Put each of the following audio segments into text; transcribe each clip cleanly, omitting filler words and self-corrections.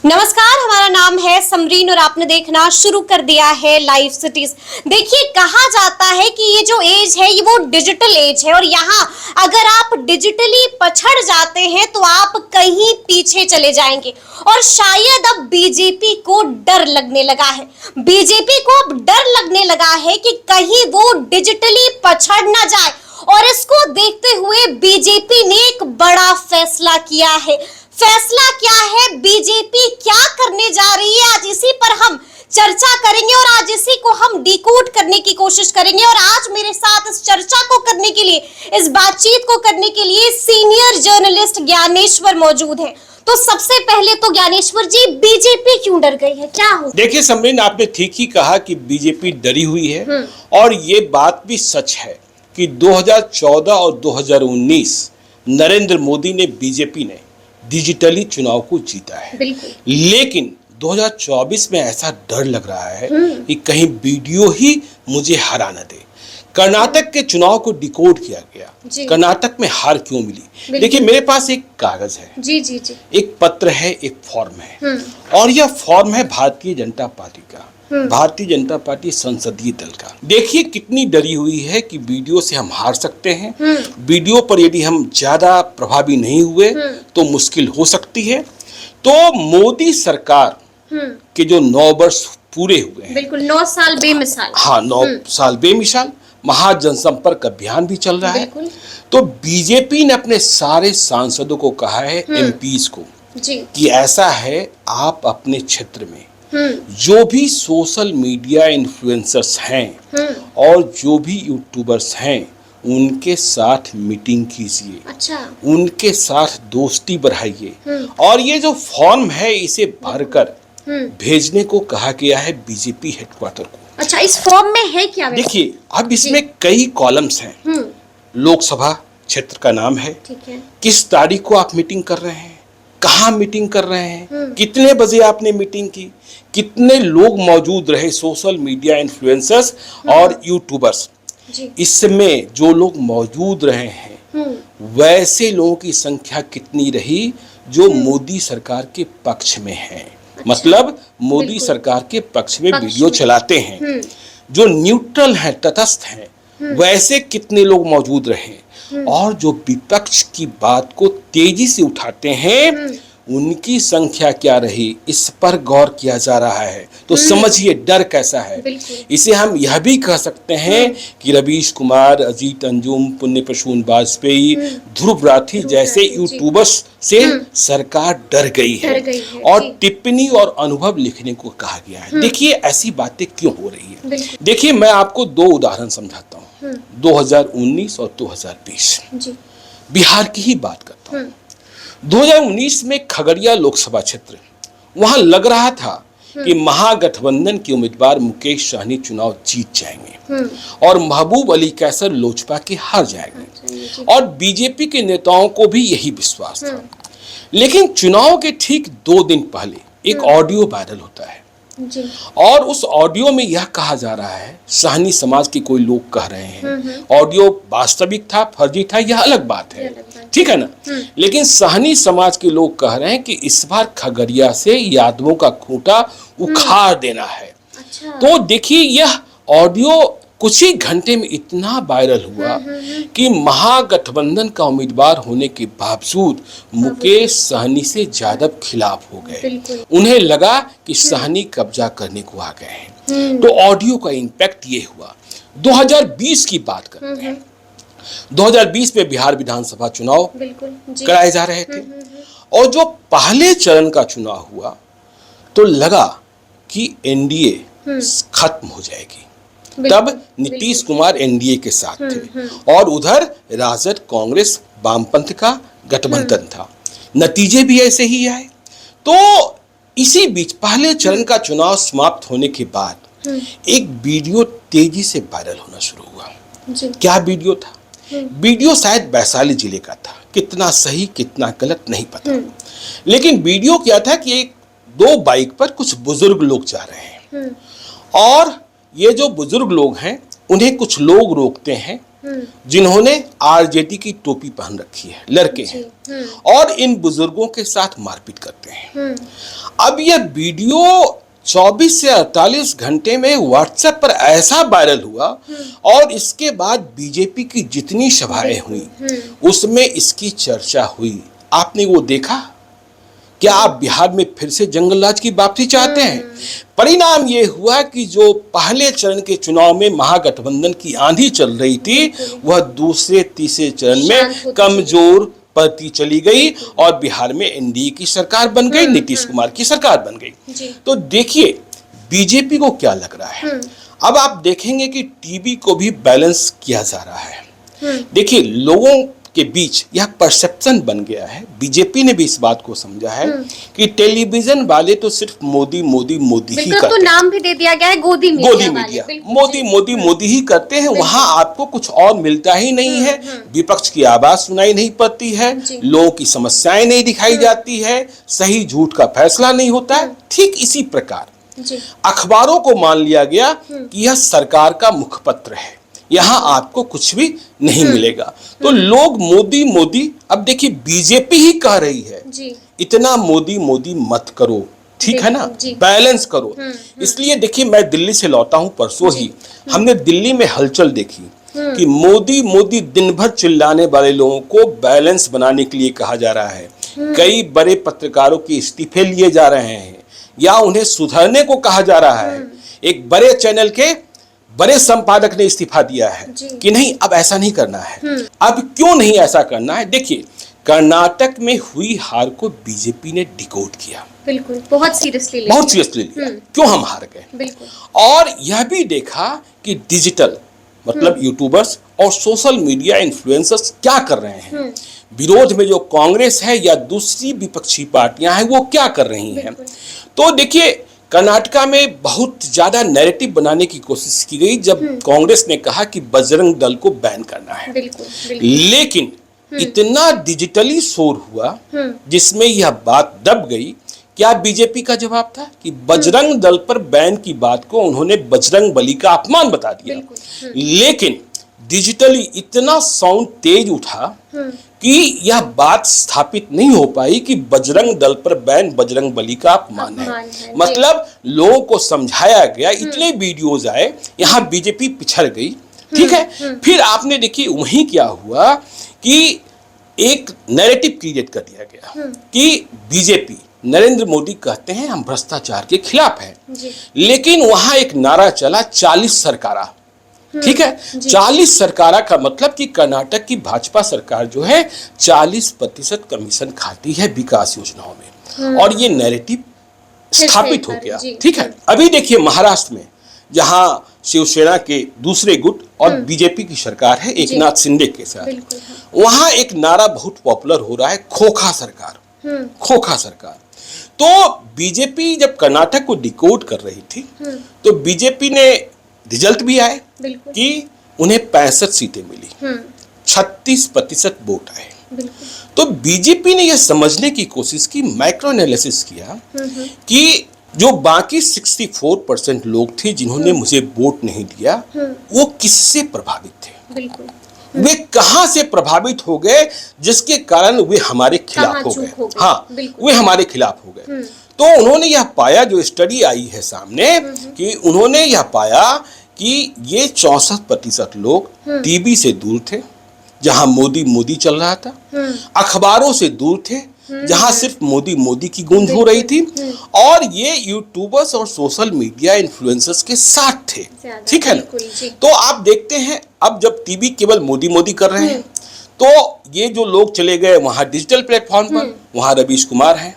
नमस्कार, हमारा नाम है समरीन और आपने देखना शुरू कर दिया है लाइव सिटीज। देखिए, कहा जाता है कि ये जो एज है ये वो डिजिटल एज है और यहाँ अगर आप डिजिटली पछड़ जाते हैं तो आप कहीं पीछे चले जाएंगे। और शायद अब बीजेपी को डर लगने लगा है, बीजेपी को अब डर लगने लगा है कि कहीं वो डिजिटली पछड़ ना जाए। और इसको देखते हुए बीजेपी ने एक बड़ा फैसला किया है। फैसला क्या है, बीजेपी क्या करने जा रही है, आज इसी पर हम चर्चा करेंगे और आज इसी को हम डिकोड करने की कोशिश करेंगे। और आज मेरे साथ इस चर्चा को करने के लिए, इस बातचीत को करने के लिए सीनियर जर्नलिस्ट ज्ञानेश्वर मौजूद हैं। तो सबसे पहले तो ज्ञानेश्वर जी, बीजेपी क्यों डर गई है, क्या हो? देखिए समरीन, आपने ठीक ही कहा कि बीजेपी डरी हुई है और ये बात भी सच है कि 2014 और 2019 नरेंद्र मोदी ने, बीजेपी ने डिजिटली चुनाव को जीता है। लेकिन 2024 में ऐसा डर लग रहा है कि कहीं वीडियो ही मुझे हरा न दे। कर्नाटक के चुनाव को डिकोड किया गया, कर्नाटक में हार क्यों मिली। देखिए, मेरे पास एक कागज है, जी। एक पत्र है, एक फॉर्म है और यह फॉर्म है भारतीय जनता पार्टी का, भारतीय जनता पार्टी संसदीय दल का। देखिए कितनी डरी हुई है कि वीडियो से हम हार सकते हैं, वीडियो पर यदि हम ज्यादा प्रभावी नहीं हुए तो मुश्किल हो सकती है। तो मोदी सरकार के जो 9 वर्ष पूरे हुए हैं, बिल्कुल 9 साल बेमिसाल, हाँ 9 साल बेमिसाल, महाजनसंपर्क अभियान भी चल रहा है। तो बीजेपी ने अपने सारे सांसदों को कहा है, एमपीज को, कि ऐसा है आप अपने क्षेत्र में जो भी सोशल मीडिया इन्फ्लुएंसर्स हैं और जो भी यूट्यूबर्स हैं उनके साथ मीटिंग कीजिए, उनके साथ दोस्ती बढ़ाइए। और ये जो फॉर्म है इसे भरकर भेजने को कहा गया है बीजेपी हेडक्वार्टर को। अच्छा, इस फॉर्म में है क्या? देखिए, अब इसमें कई कॉलम्स हैं। लोकसभा क्षेत्र का नाम है, किस तारीख को आप मीटिंग कर रहे हैं, कहाँ मीटिंग कर रहे हैं, कितने बजे आपने मीटिंग की, कितने लोग मौजूद रहे, सोशल मीडिया इन्फ्लुएंसर्स और यूट्यूबर्स, इसमें जो लोग मौजूद रहे हैं वैसे लोगों की संख्या कितनी रही जो मोदी सरकार के पक्ष में है। मतलब मोदी सरकार के पक्ष में वीडियो चलाते हैं। जो न्यूट्रल हैं, तटस्थ हैं, वैसे कितने लोग मौजूद रहे। और जो विपक्ष की बात को तेजी से उठाते हैं उनकी संख्या क्या रही, इस पर गौर किया जा रहा है। तो समझिए डर कैसा है। इसे हम यह भी कह सकते हैं कि रवीश कुमार, अजीत अंजुम, पुण्य प्रसून वाजपेयी, ध्रुव राठी जैसे यूट्यूबर्स से सरकार डर गई है और टिप्पणी और अनुभव लिखने को कहा गया है। देखिए ऐसी बातें क्यों हो रही है। देखिए, मैं आपको 2 उदाहरण समझाता हूँ, 2019 और 2020। बिहार की ही बात करता हूँ। 2019 में खगड़िया लोकसभा क्षेत्र, वहां लग रहा था कि महागठबंधन के उम्मीदवार मुकेश सहनी चुनाव जीत जाएंगे और महबूब अली कैसर लोजपा के हार जाएंगे और बीजेपी के नेताओं को भी यही विश्वास था। लेकिन चुनाव के ठीक 2 दिन पहले एक ऑडियो वायरल होता है और उस ऑडियो में यह कहा जा रहा है, सहनी समाज के कोई लोग कह रहे हैं, ऑडियो वास्तविक था फर्जी था यह अलग बात है, ठीक है ना। लेकिन सहनी समाज के लोग कह रहे हैं कि इस बार खगड़िया से यादवों का खूंटा उखाड़ देना है। तो देखिए, यह ऑडियो कुछ ही घंटे में इतना वायरल हुआ कि महागठबंधन का उम्मीदवार होने के बावजूद मुकेश सहनी से यादव खिलाफ हो गए। उन्हें लगा कि सहनी कब्जा करने को आ गए हैं। तो ऑडियो का इम्पैक्ट ये हुआ। 2020 की बात करते हैं। 2020 में बिहार विधानसभा चुनाव कराए जा रहे थे और जो पहले चरण का चुनाव हुआ तो लगा कि एनडीए खत्म हो जाएगी। तब नीतीश कुमार एनडीए के साथ थे और उधर राजद, कांग्रेस, वामपंथ का गठबंधन था। नतीजे भी ऐसे ही आए। तो इसी बीच पहले चरण का चुनाव समाप्त होने के बाद एक वीडियो तेजी से वायरल होना शुरू हुआ। क्या वीडियो था? वीडियो शायद वैशाली जिले का था, कितना सही कितना गलत नहीं पता। लेकिन वीडियो क्या था कि 2 बाइक पर कुछ बुजुर्ग लोग जा रहे हैं और ये जो बुजुर्ग लोग हैं उन्हें कुछ लोग रोकते हैं जिन्होंने आरजेडी की टोपी पहन रखी है, लड़के हैं, और इन बुजुर्गों के साथ मारपीट करते हैं। अब यह वीडियो 24 से 48 घंटे में व्हाट्सएप पर ऐसा वायरल हुआ और इसके बाद बीजेपी की जितनी सभाएं हुई उसमें इसकी चर्चा हुई। आपने वो देखा? क्या आप बिहार में फिर से जंगल राज की वापसी चाहते हैं? परिणाम ये हुआ कि जो पहले चरण के चुनाव में महागठबंधन की आंधी चल रही थी वह दूसरे तीसरे चरण में कमजोर पड़ती चली गई और बिहार में एनडीए की सरकार बन गई, नीतीश कुमार की सरकार बन गई। तो देखिए बीजेपी को क्या लग रहा है। अब आप देखेंगे कि टीवी को भी बैलेंस किया जा रहा है। देखिए लोगों के बीच यह परसेप्शन बन गया है, बीजेपी ने भी इस बात को समझा है कि टेलीविजन वाले तो सिर्फ मोदी मोदी मोदी ही करते हैं। तो नाम भी दे दिया गया है गोदी मीडिया, मोदी मोदी मोदी ही करते हैं। वहां आपको कुछ और मिलता ही नहीं है, विपक्ष की आवाज सुनाई नहीं पड़ती है, लोगों की समस्याएं नहीं दिखाई जाती है, सही झूठ का फैसला नहीं होता है। ठीक इसी प्रकार अखबारों को मान लिया गया कि यह सरकार का मुखपत्र है, यहां आपको कुछ भी नहीं मिलेगा। तो लोग मोदी मोदी, अब देखिए बीजेपी ही कह रही है इतना मोदी मोदी मत करो, ठीक है ना, बैलेंस करो। इसलिए देखिए मैं दिल्ली से लौटा हूं परसों ही, हमने दिल्ली में हलचल देखी कि मोदी मोदी दिन भर चिल्लाने वाले लोगों को बैलेंस बनाने के लिए कहा जा रहा है। कई बड़े पत्रकारों के इस्तीफे लिए जा रहे हैं या उन्हें सुधरने को कहा जा रहा है। एक बड़े चैनल के बड़े संपादक ने इस्तीफा दिया है कि नहीं अब ऐसा नहीं करना है। अब क्यों नहीं ऐसा करना है? देखिए कर्नाटक में हुई हार को बीजेपी ने डिकोड किया, बिल्कुल बहुत सीरियसली लिया। क्यों हम हार गए, बिल्कुल। और यह भी देखा कि डिजिटल मतलब यूट्यूबर्स और सोशल मीडिया इन्फ्लुएंसर्स क्या कर रहे हैं, विरोध में जो कांग्रेस है या दूसरी विपक्षी पार्टियां हैं वो क्या कर रही हैं। तो देखिए कर्नाटका में बहुत ज्यादा नैरेटिव बनाने की कोशिश की गई जब कांग्रेस ने कहा कि बजरंग दल को बैन करना है, बिल्कुल। लेकिन इतना डिजिटली शोर हुआ जिसमें यह बात दब गई। क्या बीजेपी का जवाब था कि बजरंग दल पर बैन की बात को उन्होंने बजरंग बली का अपमान बता दिया। लेकिन डिजिटली इतना साउंड तेज उठा कि यह बात स्थापित नहीं हो पाई कि बजरंग दल पर बैन बजरंग बली का अपमान है। मतलब लोगों को समझाया गया, इतने वीडियोज आए, यहाँ बीजेपी पिछड़ गई, ठीक है। फिर आपने देखिए वहीं क्या हुआ कि एक नैरेटिव क्रिएट कर दिया गया कि बीजेपी नरेंद्र मोदी कहते हैं हम भ्रष्टाचार के खिलाफ हैं, लेकिन वहां एक नारा चला 40 सरकारा, ठीक है। 40 सरकारा का मतलब कि कर्नाटक की भाजपा सरकार जो है 40% कमीशन खाती है विकास योजनाओं में, और ये नैरेटिव स्थापित हो गया, ठीक है। अभी देखिए महाराष्ट्र में जहां शिवसेना के दूसरे गुट और बीजेपी की सरकार है एकनाथ शिंदे के साथ, वहां एक नारा बहुत पॉपुलर हो रहा है, खोखा सरकार, खोखा सरकार। तो बीजेपी जब कर्नाटक को डिकोड कर रही थी तो बीजेपी ने रिजल्ट भी आए कि उन्हें 65 सीटें मिली, 36% वोट आए। तो बीजेपी ने यह समझने की कोशिश की, माइक्रो एनालिसिस किया कि जो बाकी 64% लोग थे जिन्होंने मुझे वोट नहीं दिया वो किससे प्रभावित थे, वे कहां से प्रभावित हो गए जिसके कारण वे हमारे खिलाफ हो गए। हाँ, वे हमारे खिलाफ हो गए। तो उन्होंने यह पाया, जो स्टडी आई है सामने, कि उन्होंने यह पाया कि ये 64% लोग टीवी से दूर थे जहां मोदी मोदी चल रहा था, अखबारों से दूर थे जहां सिर्फ मोदी मोदी की गूंज हो रही थी, और ये यूट्यूबर्स और सोशल मीडिया इन्फ्लुएंसर्स के साथ थे, ठीक है ना। तो आप देखते हैं अब जब टीवी केवल मोदी मोदी कर रहे हैं तो ये जो लोग चले गए वहां डिजिटल प्लेटफॉर्म पर, वहां रवीश कुमार हैं,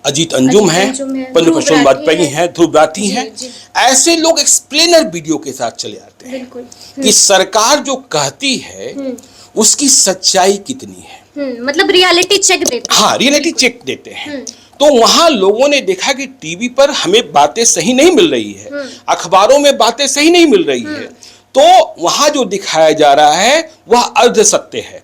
अजीत अंजुम है, पंद्रह प्रसून वाजपेयी हैं, ध्रुव राठी हैं, ऐसे लोग एक्सप्लेनर वीडियो के साथ चले आते हैं कि सरकार जो कहती है उसकी सच्चाई कितनी है, मतलब रियलिटी चेक देते हैं। हाँ, रियलिटी चेक देते हैं। तो वहां लोगों ने देखा कि टीवी पर हमें बातें सही नहीं मिल रही है, अखबारों में बातें सही नहीं मिल रही है, तो वहां जो दिखाया जा रहा है वह अर्ध सत्य है।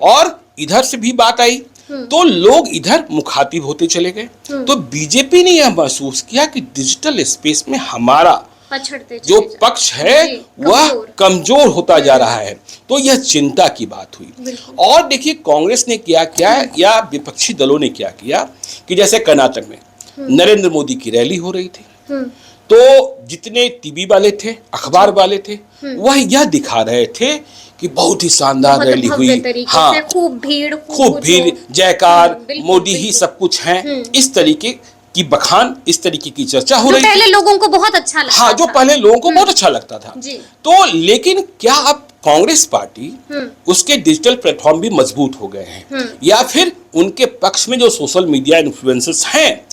और इधर से भी बात आई तो लोग इधर मुखातिब होते चले गए। तो बीजेपी ने यह महसूस किया कि डिजिटल स्पेस में हमारा पछड़ते जो चले जा- पक्ष है जी, वह कमजोर। कमजोर होता जा रहा है। तो यह चिंता की बात हुई। बिल्कुल। और देखिए कांग्रेस ने क्या किया या विपक्षी दलों ने क्या किया कि जैसे कर्नाटक में नरेंद्र मोदी की रैली हो रही थी, तो जितने टीवी वाले थे, अखबार वाले थे, वह यह दिखा रहे थे कि बहुत ही शानदार बहुत रैली भव्य हुई। तरीके हाँ, से खूब भीड़, खूब भीड़, जयकार, बिल्कुल, मोदी ही बिल्कुल। सब कुछ हैं, इस तरीके की बखान, इस तरीके की चर्चा हो जो रही थी। पहले लोगों को बहुत अच्छा लगता हाँ, जो था। पहले लोगों को बहुत अच्छा लगता था। जी। तो लेकिन क्या अब कांग्रेस पार्टी उसके डिजिटल प्लेटफॉर्म भी मजबूत हो गए हैं, या फिर उनके पक्ष में जो सोशल मीडिया इन्फ्लुएंसर्स हैं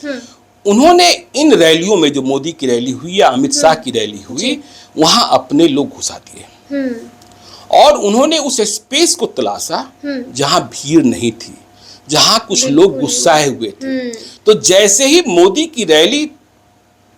उन्होंने इन रैलियों में, जो मोदी की रैली हुई या अमित शाह की रैली हुई, वहां अपने लोग घुसा दिए और उन्होंने उस स्पेस को तलाशा जहां भीड़ नहीं थी, जहां कुछ लोग गुस्साए हुए थे। तो जैसे ही मोदी की रैली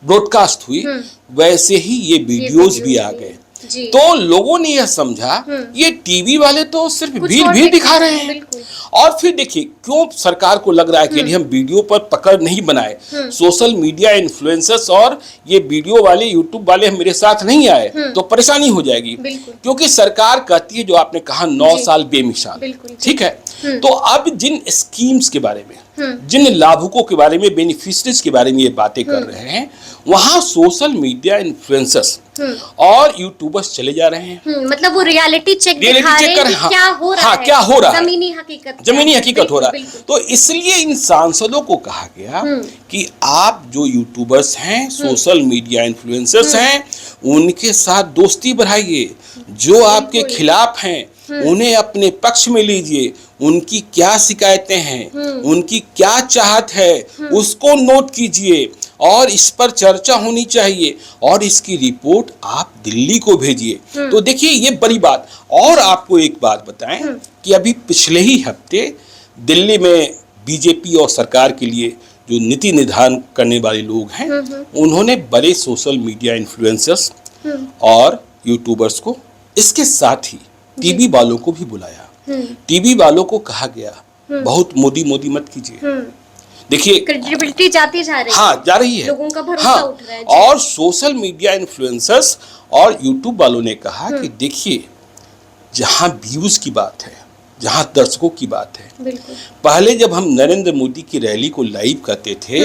ब्रॉडकास्ट हुई वैसे ही ये वीडियोस भी आ गए। जी। तो लोगों ने यह समझा ये टीवी वाले तो सिर्फ कुछ भीड़ और भीड़ दिखा दिखा रहे रहे हैं, हैं। बिल्कुल। और फिर देखिए क्यों सरकार को लग रहा है कि यदि हम वीडियो पर पकड़ नहीं बनाए, सोशल मीडिया इन्फ्लुएंसर्स और ये वीडियो वाले यूट्यूब वाले मेरे साथ नहीं आए तो परेशानी हो जाएगी। बिल्कुल। क्योंकि सरकार कहती है, जो आपने कहा 9 जी। साल बेमिसाल, बिल्कुल। ठीक है। तो अब जिन स्कीम्स के बारे में, जिन लाभुकों के बारे में, बेनिफिशरीज के बारे में ये बातें कर रहे हैं, वहां सोशल मीडिया इन्फ्लुएंसर्स और यूट्यूबर्स चले जा रहे हैं। मतलब वो रियलिटी चेक दिखा रहे हैं कि हाँ, क्या हो रहा हाँ, है, क्या हो रहा है, जमीनी हकीकत, जमीनी हकीकत हो रहा है। बिल्कुल। तो इसलिए इन सांसदों को कहा गया कि आप जो यूट्यूबर्स हैं, सोशल मीडिया इन्फ्लुएंसर्स हैं, उनके साथ दोस्ती बढ़ाइए। जो आपके खिलाफ हैं उन्हें अपने पक्ष में लीजिए, उनकी क्या शिकायतें हैं, उनकी क्या चाहत है, उसको नोट कीजिए और इस पर चर्चा होनी चाहिए और इसकी रिपोर्ट आप दिल्ली को भेजिए। तो देखिए ये बड़ी बात। और आपको एक बात बताएं कि अभी पिछले ही हफ्ते दिल्ली में बीजेपी और सरकार के लिए जो नीति निर्धारण करने वाले लोग हैं, उन्होंने बड़े सोशल मीडिया इन्फ्लुएंसर्स और यूट्यूबर्स को, इसके साथ ही टीवी वालों को भी बुलाया। टीवी वालों को कहा गया बहुत मोदी मोदी मत कीजिए। देखिए क्रेडिबिलिटी जाती जा रही है। हाँ, जा रही है, लोगों का भरोसा हाँ, उठ रहा है जी। और सोशल मीडिया इन्फ्लुएंसर्स और यूट्यूब वालों ने कहा कि देखिए जहां व्यूज की बात है, जहां दर्शकों की बात है, बिल्कुल। पहले जब हम नरेंद्र मोदी की रैली को लाइव करते थे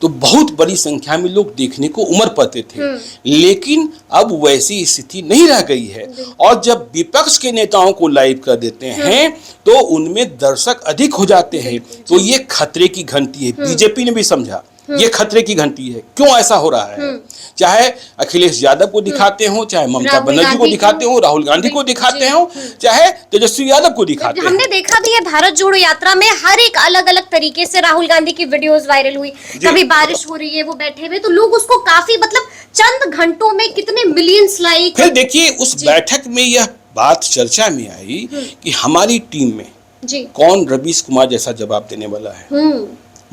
तो बहुत बड़ी संख्या में लोग देखने को उमड़ पड़ते थे, लेकिन अब वैसी स्थिति नहीं रह गई है। और जब विपक्ष के नेताओं को लाइव कर देते हैं तो उनमें दर्शक अधिक हो जाते हैं। तो ये खतरे की घंटी है। बीजेपी ने भी समझा ये खतरे की घंटी है। क्यों ऐसा हो रहा है? चाहे अखिलेश यादव को दिखाते हो, चाहे ममता बनर्जी को दिखाते हो, राहुल गांधी को दिखाते हो, चाहे तेजस्वी यादव को दिखाते हो। हमने देखा भी है भारत जोड़ो यात्रा में हर एक अलग अलग तरीके से राहुल गांधी की वीडियोस वायरल हुई। कभी बारिश हो रही है, वो बैठे हुए, तो लोग उसको काफी, मतलब चंद घंटों में कितने मिलियंस लाइक। फिर देखिए उस बैठक में यह बात चर्चा में आई कि हमारी टीम में जी कौन रवीश कुमार जैसा जवाब देने वाला है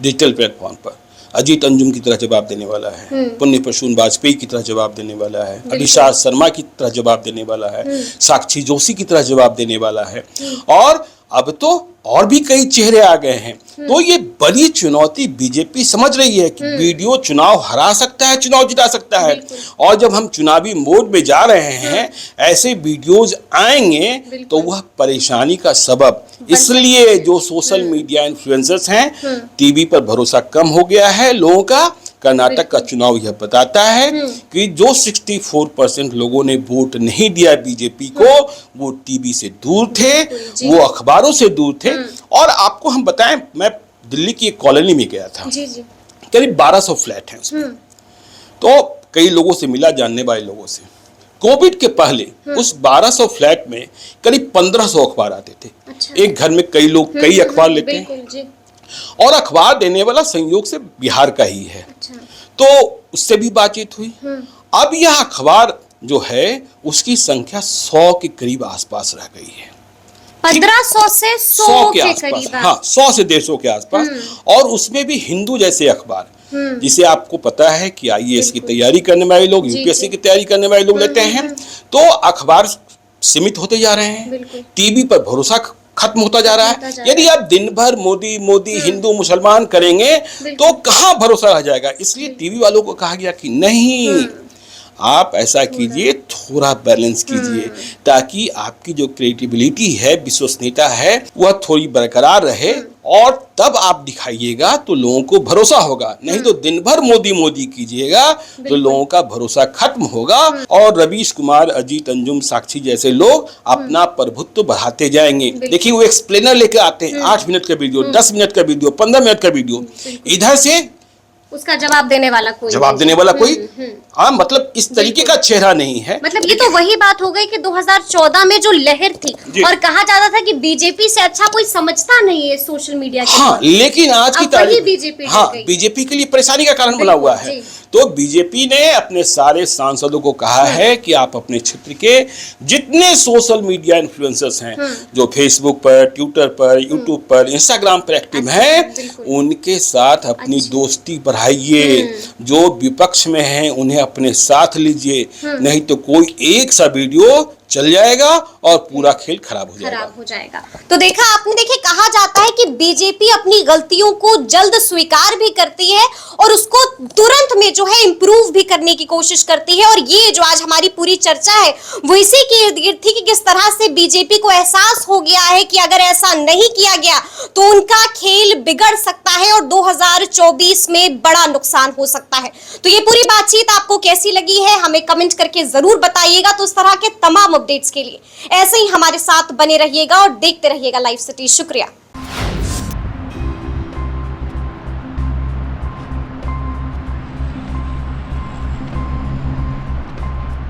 डिजिटल प्लेटफॉर्म पर, अजीत अंजुम की तरह जवाब देने वाला है, पुण्य प्रसून वाजपेयी की तरह जवाब देने वाला है, अभिषाद शर्मा की तरह जवाब देने वाला है, साक्षी जोशी की तरह जवाब देने वाला है, और अब तो और भी कई चेहरे आ गए हैं। तो ये बड़ी चुनौती बीजेपी समझ रही है कि वीडियो चुनाव हरा सकता है, चुनाव जिता सकता है। और जब हम चुनावी मोड में जा रहे हैं, ऐसे वीडियोज आएंगे तो वह परेशानी का सबब। इसलिए जो सोशल मीडिया इन्फ्लुएंसर्स हैं, टीवी पर भरोसा कम हो गया है लोगों का। कर्नाटक का चुनाव यह बताता है कि जो 64% लोगों ने वोट नहीं दिया बीजेपी को, वो टीवी से दूर थे, वो अखबारों से दूर थे। और आपको हम बताएं, मैं दिल्ली की एक कॉलोनी में गया था, करीब 1200 फ्लैट हैं उसमें। तो कई लोगों से मिला, जानने वाले लोगों से। कोविड के पहले उस 1200 फ्लैट में करीब 1500 अखबार आते थे। एक घर में कई लोग कई अखबार लेते हैं, और अखबार देने वाला संयोग से बिहार का ही है। तो उससे भी बातचीत हुई। अब यह अखबार जो है उसकी संख्या 100 के करीब आसपास रह गई है। 1500 से 100 के करीब, हाँ, 100 से 150 के आसपास। और उसमें भी हिंदू जैसे अखबार, जिसे आपको पता है कि आईएएस की तैयारी करने वाले लोग, यूपीएससी की तैयारी करने वाले लोग लेते हैं। तो अखबार सीमित होते जा रहे हैं, टीवी पर भरोसा खत्म होता जा रहा है। यदि आप दिन भर मोदी मोदी हिंदू मुसलमान करेंगे तो कहां भरोसा रह जाएगा। इसलिए टीवी वालों को कहा गया कि नहीं, आप ऐसा कीजिए, थोड़ा बैलेंस कीजिए, ताकि आपकी जो क्रेडिबिलिटी है, विश्वसनीयता है, वह थोड़ी बरकरार रहे, और तब आप दिखाइएगा तो लोगों को भरोसा होगा। नहीं तो दिन भर मोदी मोदी कीजिएगा तो लोगों का भरोसा खत्म होगा, और रवीश कुमार, अजीत अंजुम, साक्षी जैसे लोग अपना प्रभुत्व बढ़ाते जाएंगे। देखिए, वो एक्सप्लेनर लेकर आते हैं, 8 मिनट का वीडियो, 10 मिनट का वीडियो, 15 मिनट का वीडियो, इधर से उसका जवाब देने वाला कोई हाँ, मतलब इस तरीके का चेहरा नहीं है। मतलब ये तो वही बात हो गई कि 2014 में जो लहर थी और कहा जाता था कि बीजेपी से अच्छा कोई समझता नहीं है सोशल मीडिया के। हाँ, लेकिन आज की तारीख बीजेपी, हाँ, बीजेपी के लिए परेशानी का कारण बना हुआ है। तो बीजेपी ने अपने सारे सांसदों को कहा है कि आप अपने क्षेत्र के जितने सोशल मीडिया इन्फ्लुएंसर्स हैं, जो फेसबुक पर, ट्विटर पर, यूट्यूब पर, इंस्टाग्राम पर एक्टिव हैं, उनके साथ अपनी दोस्ती बढ़ाइए। जो विपक्ष में हैं उन्हें अपने साथ लीजिए, नहीं तो कोई एक सा वीडियो चल जाएगा और पूरा खेल खराब हो जाएगा। तो देखा आपने, देखिए कहा जाता है कि बीजेपी अपनी गलतियों को जल्द स्वीकार भी करती है और उसको तुरंत में जो है इंप्रूव भी करने की कोशिश करती है। और ये जो आज हमारी पूरी चर्चा है वो इसी के इर्द गिर्द थी कि किस तरह से बीजेपी को एहसास हो गया है कि अगर ऐसा नहीं किया गया तो उनका खेल बिगड़ सकता है और 2024 में बड़ा नुकसान हो सकता है। तो ये पूरी बातचीत आपको कैसी लगी है हमें कमेंट करके जरूर बताइएगा। तो इस तरह के तमाम अपडेट्स के लिए ऐसे ही हमारे साथ बने रहिएगा और देखते रहिएगा लाइव सिटी। शुक्रिया।